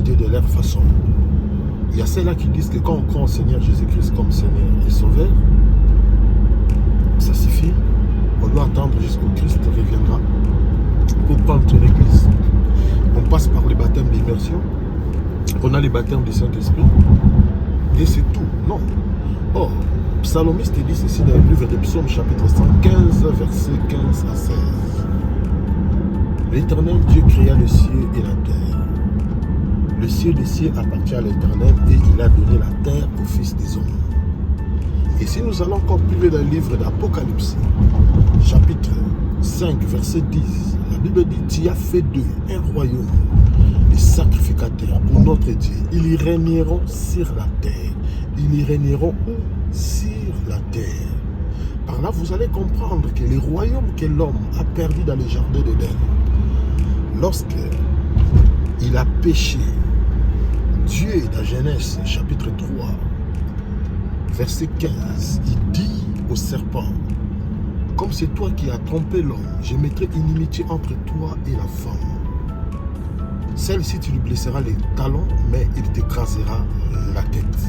Dieu de leur façon. Il y a ceux-là qui disent que quand on croit au Seigneur Jésus-Christ comme Seigneur et Sauveur, ça suffit. On doit attendre jusqu'au Christ reviendra pour prendre l'Église. On passe par le baptême d'immersion. On a le baptême du Saint-Esprit. Et c'est tout. Non. Oh, Psalmiste dit ceci dans le livre de Psaumes chapitre 115, versets 15 à 16. L'Éternel Dieu créa le ciel et la terre. Le ciel des cieux appartient à l'Éternel et il a donné la terre aux fils des hommes. Et si nous allons encore plus dans le livre d'Apocalypse, chapitre 5, verset 10, la Bible dit, tu as fait d'eux un royaume, des sacrificateurs pour notre Dieu. Ils y régneront sur la terre. Ils y régneront où? Sur la terre. Par là, vous allez comprendre que le royaume que l'homme a perdu dans le jardin d'Éden, lorsque il a péché, Dieu, dans Genèse chapitre 3, verset 15, il dit au serpent, comme c'est toi qui as trompé l'homme, je mettrai inimitié entre toi et la femme. Celle-ci, tu lui blesseras les talons, mais il t'écrasera la tête.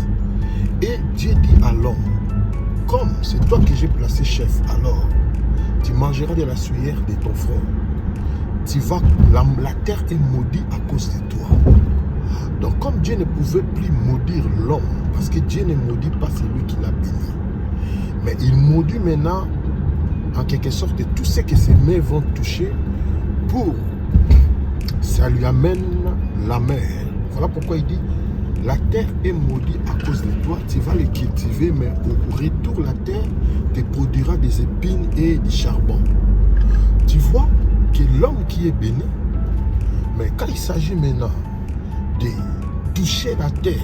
Et Dieu dit à l'homme, comme c'est toi que j'ai placé chef, alors tu mangeras de la sueur de ton front. Tu vas, la terre est maudite à cause de toi. Donc comme Dieu ne pouvait plus maudire l'homme, parce que Dieu ne maudit pas celui qui l'a béni, mais il maudit maintenant en quelque sorte tout ce que ses mains vont toucher pour ça lui amène la mer. Voilà pourquoi il dit la terre est maudite à cause de toi, tu vas les cultiver, mais au retour la terre te produira des épines et du charbon. Tu vois que l'homme qui est béni, mais quand il s'agit maintenant de toucher la terre,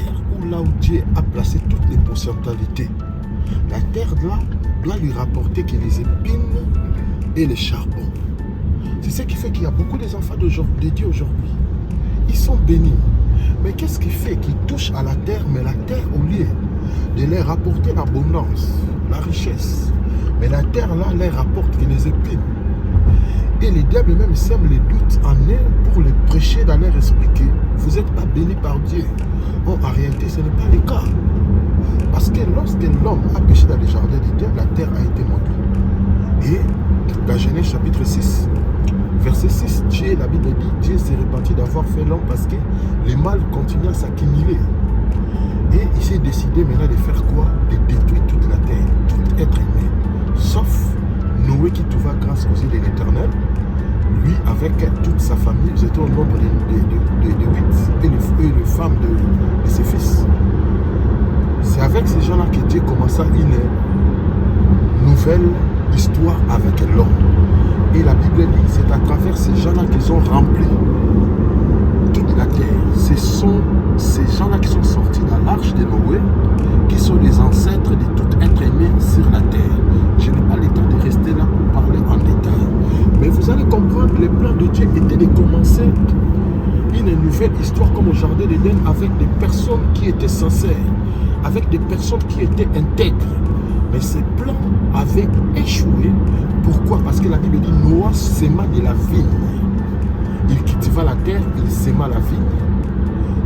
ou là où Dieu a placé toutes les potentialités, la terre là doit lui rapporter que les épines et les charbons. C'est ce qui fait qu'il y a beaucoup d'enfants de Dieu aujourd'hui. Ils sont bénis. Mais qu'est-ce qui fait qu'ils touchent à la terre, mais la terre, au lieu de leur rapporter l'abondance, la richesse, mais la terre là leur rapporte que les épines. Et les diables même sèment les doutes en eux pour les prêcher dans leur esprit que vous n'êtes pas bénis par Dieu. En réalité, ce n'est pas le cas. Parce que lorsque l'homme a péché dans les jardins de Dieu, la terre a été maudite. Et dans Genèse chapitre 6, verset 6, Dieu, la Bible dit, Dieu s'est repenti d'avoir fait l'homme parce que les mâles continuent à s'accumuler. Et il s'est décidé maintenant de faire quoi? De détruire toute la terre, tout être humain. Sauf Noé qui trouva grâce aux yeux de l'Éternel. Lui, avec toute sa famille, ils étaient au nombre de 8 et les femmes de ses fils. C'est avec ces gens-là que Dieu commença une nouvelle histoire avec l'homme. Et la Bible dit, c'est à travers ces gens-là qu'ils ont rempli toute la terre. Ce sont ces gens-là qui sont sortis de l'arche de Noé, qui sont les ancêtres de tout être aimé sur la terre. Je n'ai pas le temps de rester là pour parler en détail. Mais vous allez comprendre, le plan de Dieu était de commencer une nouvelle histoire comme au jardin d'Éden avec des personnes qui étaient sincères, avec des personnes qui étaient intègres. Mais ces plans avaient échoué. Pourquoi? Parce que la Bible dit Noah sema de la vigne. Il cultiva la terre, il sema la vigne.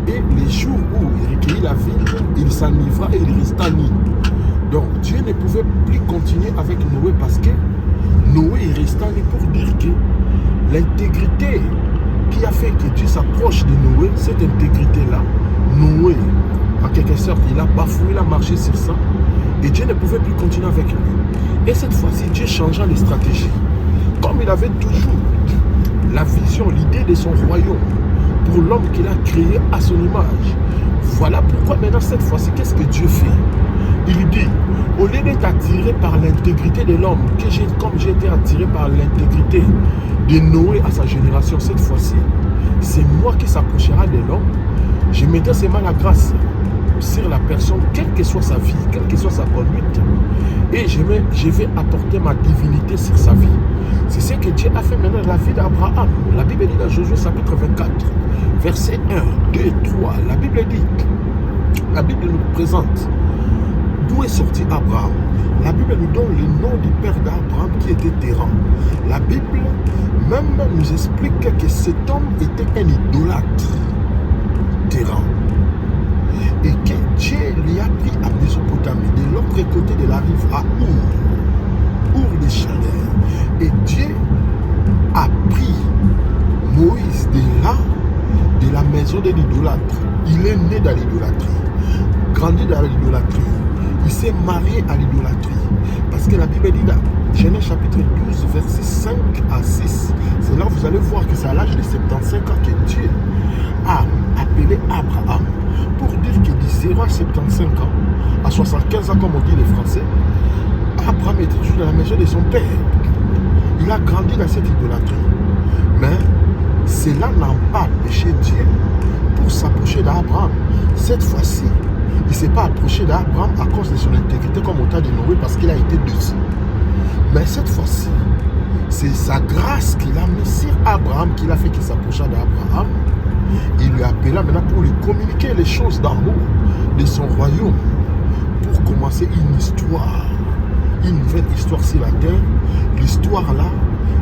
Et les jours où il recueillit la vigne, il s'enivra et il resta nu. Donc Dieu ne pouvait plus continuer avec Noé parce que Noé est resté nu pour dire que l'intégrité qui a fait que Dieu s'approche de Noé, cette intégrité-là, Noé, en quelque sorte, il a bafoué, il a marché sur ça. Et Dieu ne pouvait plus continuer avec lui. Et cette fois-ci, Dieu changea les stratégies. Comme il avait toujours la vision, l'idée de son royaume pour l'homme qu'il a créé à son image. Voilà pourquoi maintenant, cette fois-ci, qu'est-ce que Dieu fait? Il dit, au lieu d'être attiré par l'intégrité de l'homme, comme j'ai été attiré par l'intégrité de Noé à sa génération, cette fois-ci, c'est moi qui s'approchera de l'homme. Je mettrai seulement la grâce sur la personne, quelle que soit sa vie, quelle que soit sa conduite, et je vais apporter ma divinité sur sa vie. C'est ce que Dieu a fait maintenant dans la vie d'Abraham. La Bible dit dans Josué chapitre 24, verset 1, 2, 3, la Bible dit, la Bible nous présente d'où est sorti Abraham. La Bible nous donne le nom du père d'Abraham qui était Téran. La Bible même nous explique que cet homme était un idolâtre. terrain. Et que Dieu lui a pris à Mésopotamie, de l'autre côté de la rive à Our de Chaleur. Et Dieu a pris Moïse de là, de la maison de l'idolâtre. Il est né dans l'idolâtrie, grandi dans l'idolâtrie. Il s'est marié à l'idolâtrie. Parce que la Bible dit dans Genèse chapitre 12, verset 5 à 6, c'est là où vous allez voir que c'est à l'âge de 75 ans que Dieu a appelé Abraham. Pour dire que de 0 à 75 ans, à 75 ans comme on dit les Français, Abraham était toujours dans la maison de son père. Il a grandi dans cette idolâtrie. Mais cela n'a pas empêché Dieu pour s'approcher d'Abraham. Cette fois-ci, il ne s'est pas approché d'Abraham à cause de son intégrité comme au temps de Noé parce qu'il a été dessus. Mais cette fois-ci, c'est sa grâce qu'il a mis sur Abraham qu'il a fait qu'il s'approcha d'Abraham. Il lui appela maintenant pour lui communiquer les choses d'en haut de son royaume pour commencer une histoire, une nouvelle histoire sur la terre. L'histoire là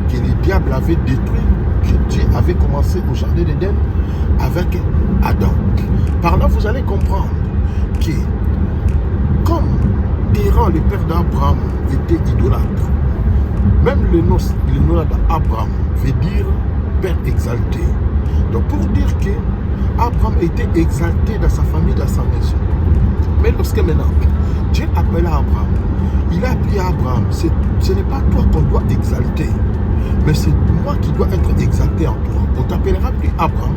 que le diable avait détruit, que Dieu avait commencé au jardin d'Éden avec Adam. Par là, vous allez comprendre que comme Téran, le père d'Abraham, était idolâtre, même le nom d'Abraham veut dire père exalté. Donc pour dire que Abraham était exalté dans sa famille, dans sa maison. Mais lorsque maintenant Dieu appela Abraham, il a appelé Abraham, ce n'est pas toi qu'on doit exalter, mais c'est moi qui dois être exalté en toi. On t'appellera plus Abraham,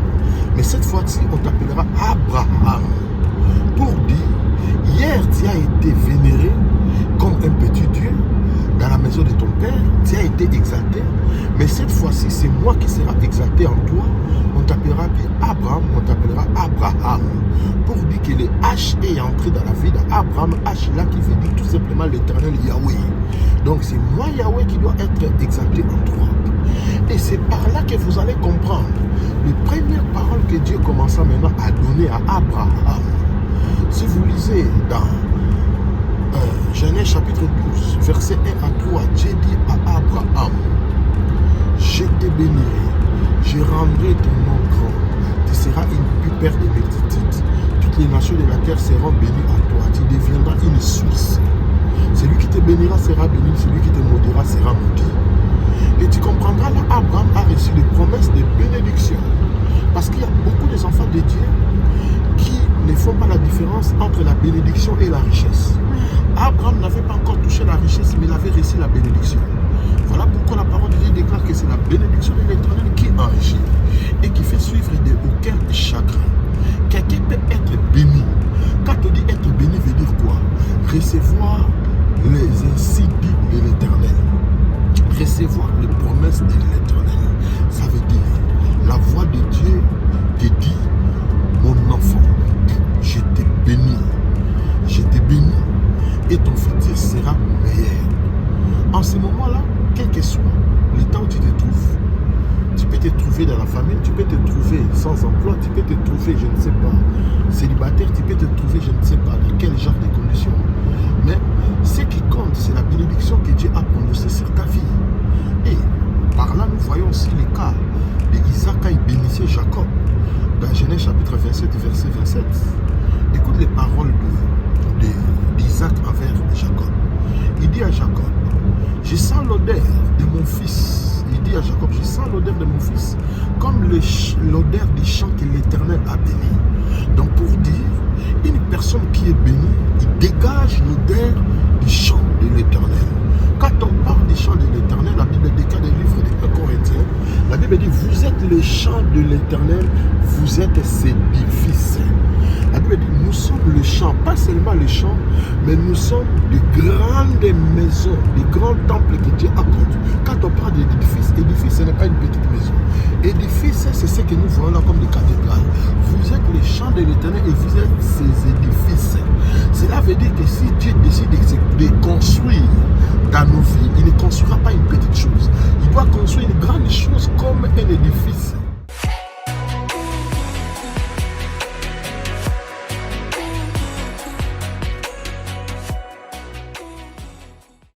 mais cette fois-ci on t'appellera Abraham. Pour dire, hier tu as été vénéré comme un petit Dieu dans la maison de ton père, tu as été exalté, mais cette fois-ci c'est moi qui sera exalté en toi. On t'appellera plus Abraham, on t'appellera Abraham. Pour dire que le H est entré dans la vie d'Abraham, H là qui veut dire tout simplement l'éternel Yahweh. Donc c'est moi Yahweh qui dois être exalté en toi. Et c'est par là que vous allez comprendre les premières paroles que Dieu commença maintenant à donner à Abraham. Si vous lisez dans Genèse chapitre 12, verset 1 à 3, Dieu dit à Abraham, je te bénirai, je rendrai ton nom grand, tu seras une pupille de multitudes, toutes les nations de la terre seront bénies à toi, tu deviendras une source. Celui qui te bénira sera béni, celui qui te maudira sera maudit. Et tu comprendras là, Abraham a reçu des promesses de bénédiction. Parce qu'il y a beaucoup des enfants de Dieu qui ne font pas la différence entre la bénédiction et la richesse. Abraham n'avait pas encore touché la richesse, mais il avait reçu la bénédiction. Voilà pourquoi la parole de Dieu déclare que c'est la bénédiction de l'Éternel qui enrichit et qui fait suivre aucun chagrin. Quelqu'un peut être béni. Quand on dit être béni, veut dire quoi? Recevoir les insidies de l'Éternel. Recevoir les promesses de l'Éternel. Ça veut dire, la voix de Dieu te dit, mon enfant, je t'ai béni. Je t'ai béni et ton futur sera meilleur. En ce moment-là, quel que soit le temps où tu te trouves, tu peux te trouver dans la famille, tu peux te trouver sans emploi, tu peux te trouver, je ne sais pas, célibataire, tu peux te trouver, je ne sais pas, dans quel genre de conditions. Mais ce qui compte, c'est la bénédiction que Dieu a prononcée sur ta vie. Et par là, nous voyons aussi le cas d'Isaac quand il bénissait Jacob. Dans Genèse chapitre 27, verset 27. Écoute les paroles d'Isaac envers Jacob. Il dit à Jacob, je sens l'odeur de mon fils. Il dit à Jacob, je sens l'odeur de mon fils, comme l'odeur du champ que l'Éternel a béni. Donc pour dire, une personne qui est bénie, il dégage l'odeur du champ de l'Éternel. Quand on parle du champ de l'Éternel, la Bible déclare des livres des Corinthiens, la Bible dit, vous êtes le champ de l'Éternel, vous êtes ses édifices. La Bible dit, nous sommes le champ, pas seulement le champ, mais nous sommes de grandes maisons, de grands temples que Dieu a construits. Quand on parle d'édifice, édifice, ce n'est pas une petite maison. Édifice, c'est ce que nous voyons là comme des cathédrales. Vous êtes le champ de l'Éternel et vous êtes ses édifices. Cela veut dire que si Dieu décide de construire dans nos vies, il ne construira pas une petite chose. Il doit construire une grande chose comme un édifice.